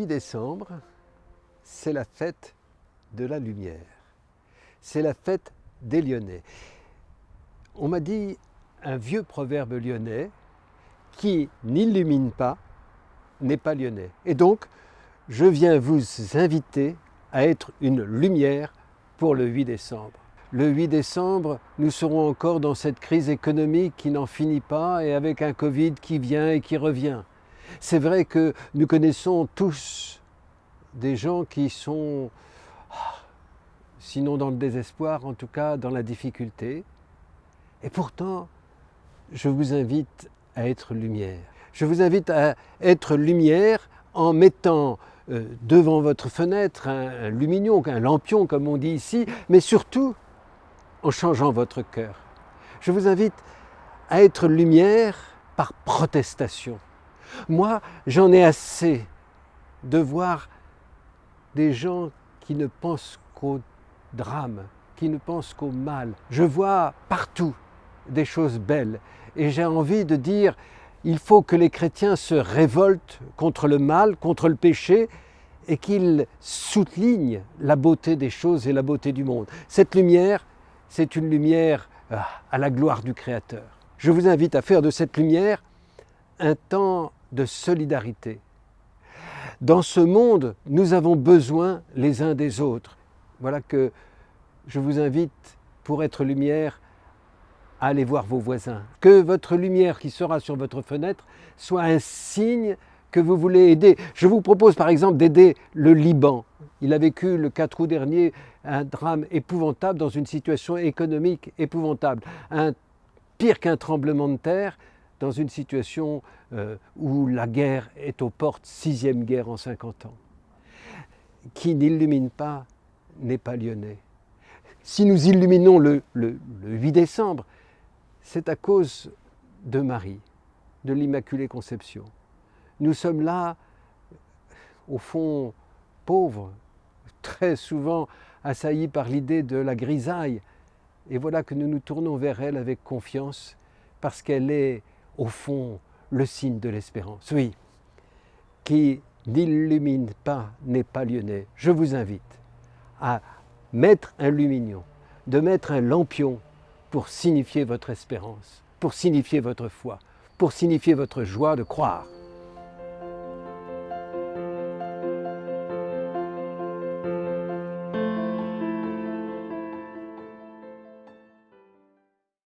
8 décembre, c'est la fête de la lumière. C'est la fête des Lyonnais. On m'a dit un vieux proverbe lyonnais qui n'illumine pas n'est pas lyonnais. Et donc, je viens vous inviter à être une lumière pour le 8 décembre. Le 8 décembre, nous serons encore dans cette crise économique qui n'en finit pas et avec un Covid qui vient et qui revient. C'est vrai que nous connaissons tous des gens qui sont, sinon dans le désespoir, en tout cas dans la difficulté. Et pourtant, je vous invite à être lumière. Je vous invite à être lumière en mettant devant votre fenêtre un lumignon, un lampion comme on dit ici, mais surtout en changeant votre cœur. Je vous invite à être lumière par protestation. Moi, j'en ai assez de voir des gens qui ne pensent qu'au drame, qui ne pensent qu'au mal. Je vois partout des choses belles et j'ai envie de dire il faut que les chrétiens se révoltent contre le mal, contre le péché et qu'ils soulignent la beauté des choses et la beauté du monde. Cette lumière, c'est une lumière à la gloire du Créateur. Je vous invite à faire de cette lumière un temps de solidarité. Dans ce monde, nous avons besoin les uns des autres. Voilà que je vous invite, pour être lumière, à aller voir vos voisins. Que votre lumière qui sera sur votre fenêtre soit un signe que vous voulez aider. Je vous propose par exemple d'aider le Liban. Il a vécu le 4 août dernier un drame épouvantable dans une situation économique épouvantable. Pire qu'un tremblement de terre, dans une situation où la guerre est aux portes, 6e guerre en 50 ans. Qui n'illumine pas n'est pas lyonnais. Si nous illuminons le 8 décembre, c'est à cause de Marie, de l'Immaculée Conception. Nous sommes là, au fond, pauvres, très souvent assaillis par l'idée de la grisaille. Et voilà que nous nous tournons vers elle avec confiance, parce qu'elle est, au fond, le signe de l'espérance. Oui, qui n'illumine pas n'est pas lyonnais. Je vous invite à mettre un lumignon, de mettre un lampion pour signifier votre espérance, pour signifier votre foi, pour signifier votre joie de croire.